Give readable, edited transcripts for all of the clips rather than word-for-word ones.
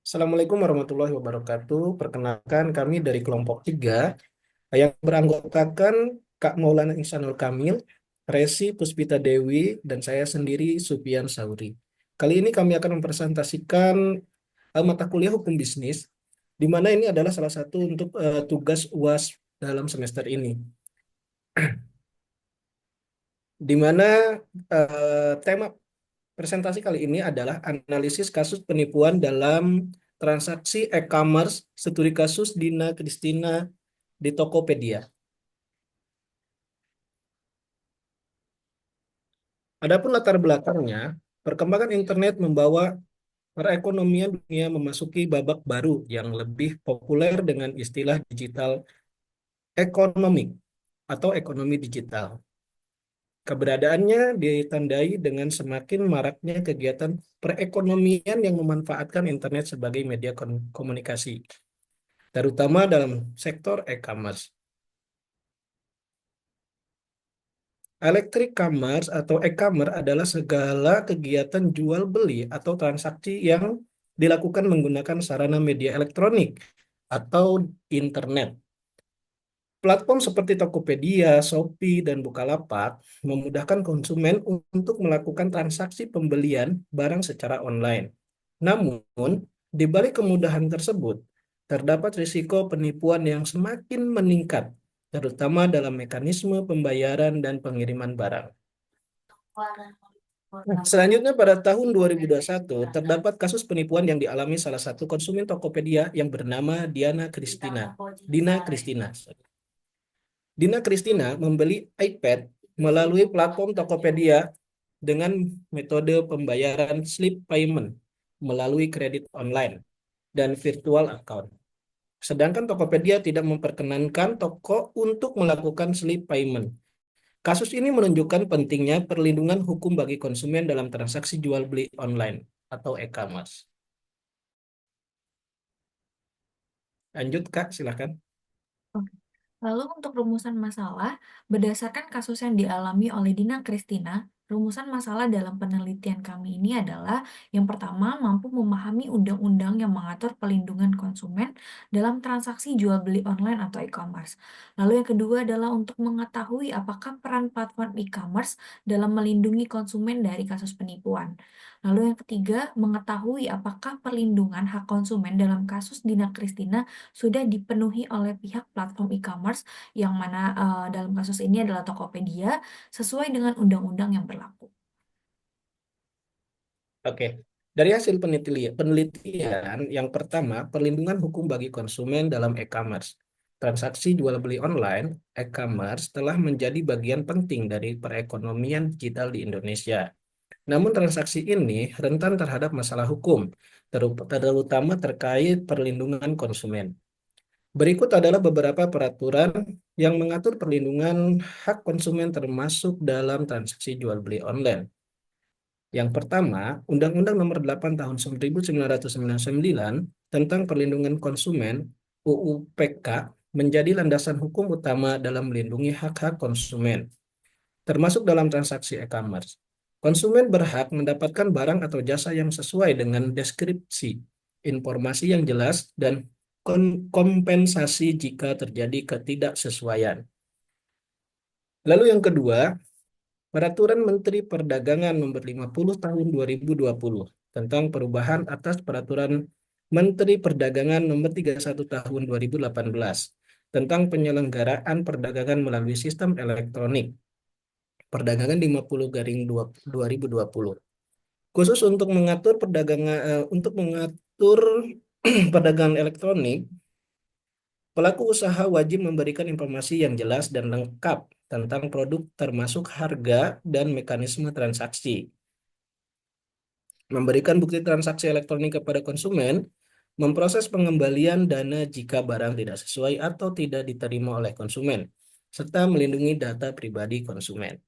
Assalamualaikum warahmatullahi wabarakatuh. Perkenalkan kami dari kelompok 3 yang beranggotakan Kak Maulana Ihsanul Kamil, Resi Puspita Dewi, dan saya sendiri Supian Sauri. Kali ini kami akan mempresentasikan mata kuliah hukum bisnis, di mana ini adalah salah satu untuk tugas UAS dalam semester ini. Di mana tema presentasi kali ini adalah analisis kasus penipuan dalam transaksi e-commerce studi kasus Dina Kristina di Tokopedia. Adapun latar belakangnya, perkembangan internet membawa perekonomian dunia memasuki babak baru yang lebih populer dengan istilah digital economy atau ekonomi digital. Keberadaannya ditandai dengan semakin maraknya kegiatan perekonomian yang memanfaatkan internet sebagai media komunikasi, terutama dalam sektor e-commerce. Electric commerce atau e-commerce adalah segala kegiatan jual beli atau transaksi yang dilakukan menggunakan sarana media elektronik atau internet. Platform seperti Tokopedia, Shopee, dan Bukalapak memudahkan konsumen untuk melakukan transaksi pembelian barang secara online. Namun, di balik kemudahan tersebut, terdapat risiko penipuan yang semakin meningkat, terutama dalam mekanisme pembayaran dan pengiriman barang. Nah, selanjutnya pada tahun 2021 terdapat kasus penipuan yang dialami salah satu konsumen Tokopedia yang bernama Dina Kristina. Dina Kristina membeli iPad melalui platform Tokopedia dengan metode pembayaran slip payment melalui kredit online dan virtual account. Sedangkan Tokopedia tidak memperkenankan toko untuk melakukan slip payment. Kasus ini menunjukkan pentingnya perlindungan hukum bagi konsumen dalam transaksi jual beli online atau e-commerce. Lanjut Kak, silakan. Oke. Lalu untuk rumusan masalah, berdasarkan kasus yang dialami oleh Dina Kristina, rumusan masalah dalam penelitian kami ini adalah yang pertama, mampu memahami undang-undang yang mengatur pelindungan konsumen dalam transaksi jual beli online atau e-commerce. Lalu yang kedua adalah untuk mengetahui apakah peran platform e-commerce dalam melindungi konsumen dari kasus penipuan. Lalu yang ketiga, mengetahui apakah perlindungan hak konsumen dalam kasus Dina Kristina sudah dipenuhi oleh pihak platform e-commerce yang mana dalam kasus ini adalah Tokopedia sesuai dengan undang-undang yang berlaku. Oke. Dari hasil penelitian yang pertama, perlindungan hukum bagi konsumen dalam e-commerce. Transaksi jual beli online, e-commerce telah menjadi bagian penting dari perekonomian digital di Indonesia. Namun transaksi ini rentan terhadap masalah hukum, terutama terkait perlindungan konsumen. Berikut adalah beberapa peraturan yang mengatur perlindungan hak konsumen termasuk dalam transaksi jual beli online. Yang pertama, Undang-Undang Nomor 8 Tahun 1999 tentang Perlindungan Konsumen (UU PK) menjadi landasan hukum utama dalam melindungi hak-hak konsumen, termasuk dalam transaksi e-commerce. Konsumen berhak mendapatkan barang atau jasa yang sesuai dengan deskripsi, informasi yang jelas, dan kompensasi jika terjadi ketidaksesuaian. Lalu yang kedua, Peraturan Menteri Perdagangan Nomor 50 Tahun 2020 tentang perubahan atas Peraturan Menteri Perdagangan Nomor 31 Tahun 2018 tentang penyelenggaraan perdagangan melalui sistem elektronik. Perdagangan 50/2020. Khusus untuk mengatur perdagangan elektronik, pelaku usaha wajib memberikan informasi yang jelas dan lengkap tentang produk termasuk harga dan mekanisme transaksi. Memberikan bukti transaksi elektronik kepada konsumen, memproses pengembalian dana jika barang tidak sesuai atau tidak diterima oleh konsumen, serta melindungi data pribadi konsumen.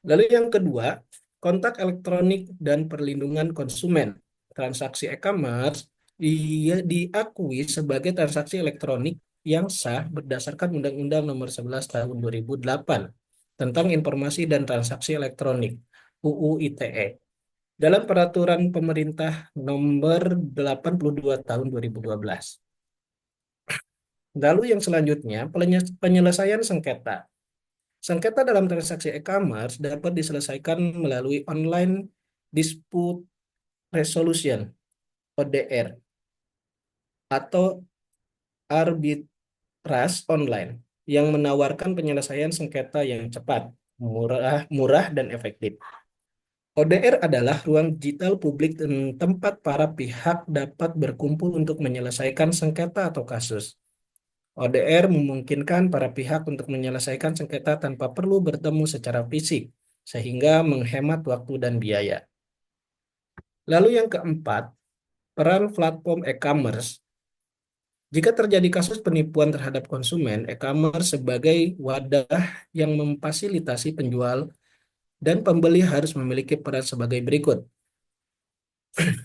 Lalu yang kedua, kontak elektronik dan perlindungan konsumen. Transaksi e-commerce diakui sebagai transaksi elektronik yang sah berdasarkan Undang-Undang Nomor 11 Tahun 2008 tentang Informasi dan Transaksi Elektronik (UU ITE). dalam peraturan pemerintah nomor 82 tahun 2012. Lalu yang selanjutnya, penyelesaian sengketa. Sengketa dalam transaksi e-commerce dapat diselesaikan melalui online dispute resolution (ODR) atau arbitras online yang menawarkan penyelesaian sengketa yang cepat, murah dan efektif. ODR adalah ruang digital publik dan tempat para pihak dapat berkumpul untuk menyelesaikan sengketa atau kasus. ODR memungkinkan para pihak untuk menyelesaikan sengketa tanpa perlu bertemu secara fisik, sehingga menghemat waktu dan biaya. Lalu yang keempat, peran platform e-commerce. Jika terjadi kasus penipuan terhadap konsumen, e-commerce sebagai wadah yang memfasilitasi penjual dan pembeli harus memiliki peran sebagai berikut: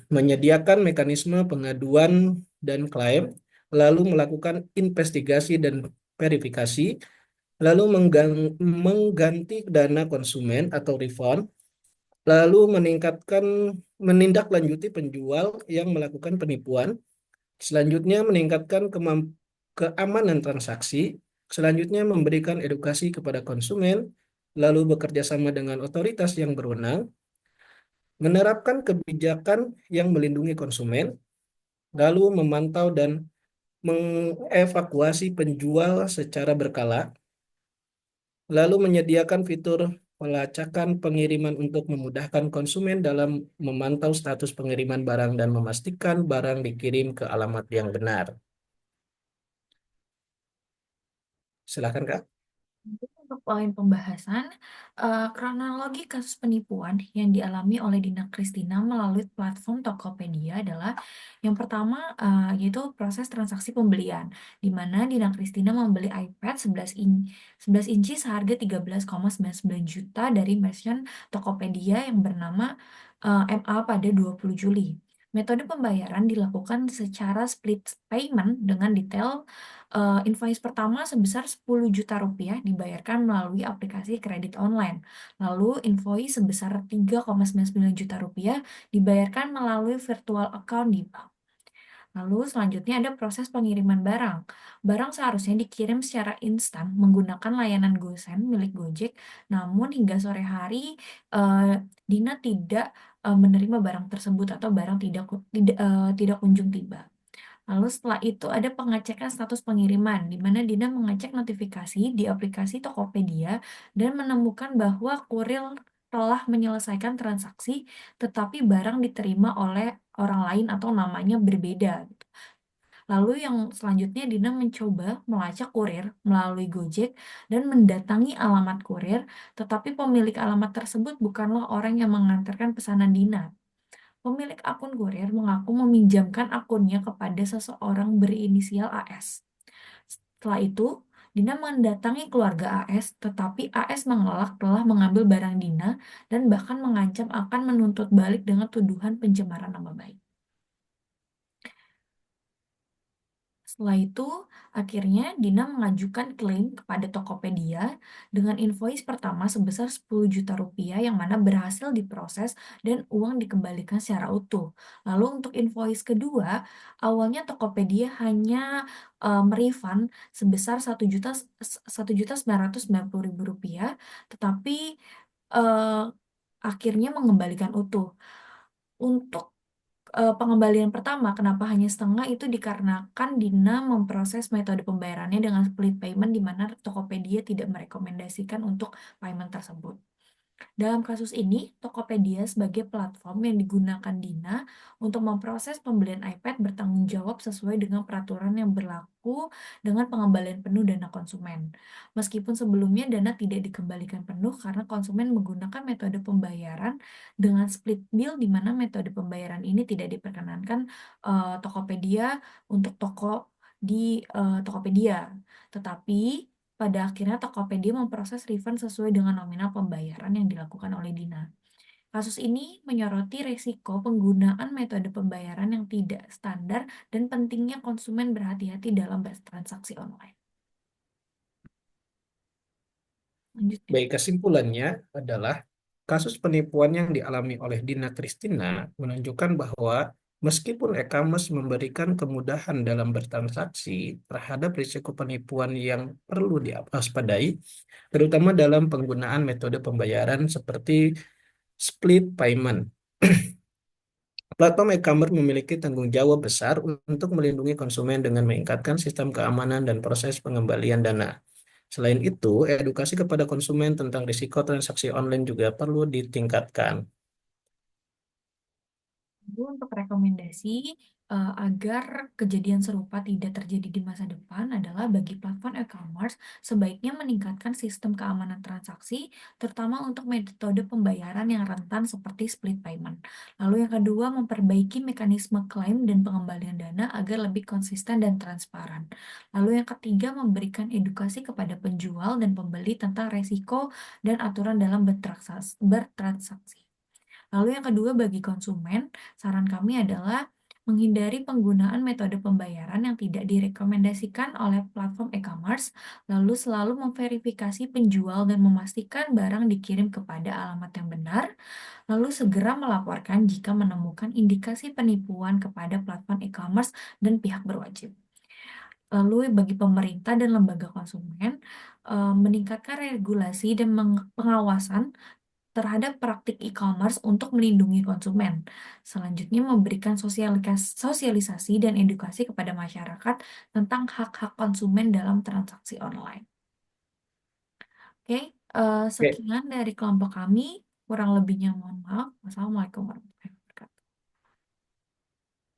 menyediakan mekanisme pengaduan dan klaim, lalu melakukan investigasi dan verifikasi, lalu mengganti dana konsumen atau refund, lalu menindaklanjuti penjual yang melakukan penipuan, selanjutnya meningkatkan keamanan transaksi, selanjutnya memberikan edukasi kepada konsumen, lalu bekerja sama dengan otoritas yang berwenang, menerapkan kebijakan yang melindungi konsumen, lalu memantau dan mengevakuasi penjual secara berkala, lalu menyediakan fitur pelacakan pengiriman untuk memudahkan konsumen dalam memantau status pengiriman barang dan memastikan barang dikirim ke alamat yang benar. Silakan, Kak. Untuk poin pembahasan, kronologi kasus penipuan yang dialami oleh Dina Kristina melalui platform Tokopedia adalah yang pertama yaitu proses transaksi pembelian, di mana Dina Kristina membeli iPad 11 inci seharga 13,99 juta dari merchant Tokopedia yang bernama MA pada 20 Juli. Metode pembayaran dilakukan secara split payment dengan detail. Invoice pertama sebesar 10 juta rupiah dibayarkan melalui aplikasi kredit online. Lalu invoice sebesar 3,99 juta rupiah dibayarkan melalui virtual account di bank. Lalu selanjutnya ada proses pengiriman barang. Barang seharusnya dikirim secara instan menggunakan layanan GoSend milik Gojek, namun hingga sore hari Dina tidak menerima barang tersebut atau barang tidak kunjung tiba. Lalu setelah itu ada pengecekan status pengiriman, di mana Dina mengecek notifikasi di aplikasi Tokopedia dan menemukan bahwa kurir telah menyelesaikan transaksi, tetapi barang diterima oleh orang lain atau namanya berbeda. Lalu yang selanjutnya Dina mencoba melacak kurir melalui Gojek dan mendatangi alamat kurir, tetapi pemilik alamat tersebut bukanlah orang yang mengantarkan pesanan Dina. Pemilik akun kurir mengaku meminjamkan akunnya kepada seseorang berinisial AS. Setelah itu, Dina mendatangi keluarga AS, tetapi AS mengelak telah mengambil barang Dina dan bahkan mengancam akan menuntut balik dengan tuduhan pencemaran nama baik. Setelah itu, akhirnya Dina mengajukan klaim kepada Tokopedia dengan invoice pertama sebesar 10 juta rupiah yang mana berhasil diproses dan uang dikembalikan secara utuh. Lalu untuk invoice kedua, awalnya Tokopedia hanya merefund sebesar 1.990.000 rupiah, tetapi eh, akhirnya mengembalikan utuh. Untuk pengembalian pertama, kenapa hanya setengah itu dikarenakan Dina memproses metode pembayarannya dengan split payment di mana Tokopedia tidak merekomendasikan untuk payment tersebut. Dalam kasus ini, Tokopedia sebagai platform yang digunakan Dina untuk memproses pembelian iPad bertanggung jawab sesuai dengan peraturan yang berlaku dengan pengembalian penuh dana konsumen. Meskipun sebelumnya dana tidak dikembalikan penuh karena konsumen menggunakan metode pembayaran dengan split bill di mana metode pembayaran ini tidak diperkenankan Tokopedia untuk toko di Tokopedia. Tetapi pada akhirnya Tokopedia memproses refund sesuai dengan nominal pembayaran yang dilakukan oleh Dina. Kasus ini menyoroti resiko penggunaan metode pembayaran yang tidak standar dan pentingnya konsumen berhati-hati dalam bertransaksi online. Lanjut ya. Baik, kesimpulannya adalah Kasus penipuan yang dialami oleh Dina Kristina menunjukkan bahwa meskipun e-commerce memberikan kemudahan dalam bertransaksi, terhadap risiko penipuan yang perlu diwaspadai, terutama dalam penggunaan metode pembayaran seperti split payment. Platform e-commerce memiliki tanggung jawab besar untuk melindungi konsumen dengan meningkatkan sistem keamanan dan proses pengembalian dana. Selain itu, edukasi kepada konsumen tentang risiko transaksi online juga perlu ditingkatkan. Lalu untuk rekomendasi agar kejadian serupa tidak terjadi di masa depan adalah bagi platform e-commerce sebaiknya meningkatkan sistem keamanan transaksi, terutama untuk metode pembayaran yang rentan seperti split payment. Lalu yang kedua, memperbaiki mekanisme klaim dan pengembalian dana agar lebih konsisten dan transparan. Lalu yang ketiga, memberikan edukasi kepada penjual dan pembeli tentang resiko dan aturan dalam bertransaksi. Lalu yang kedua bagi konsumen, saran kami adalah menghindari penggunaan metode pembayaran yang tidak direkomendasikan oleh platform e-commerce, lalu selalu memverifikasi penjual dan memastikan barang dikirim kepada alamat yang benar, lalu segera melaporkan jika menemukan indikasi penipuan kepada platform e-commerce dan pihak berwajib. Lalu bagi pemerintah dan lembaga konsumen, meningkatkan regulasi dan pengawasan terhadap praktik e-commerce untuk melindungi konsumen. Selanjutnya, memberikan sosialisasi dan edukasi kepada masyarakat tentang hak-hak konsumen dalam transaksi online. Oke, Oke, sekian dari kelompok kami. Kurang lebihnya mohon maaf. Wassalamualaikum warahmatullahi wabarakatuh.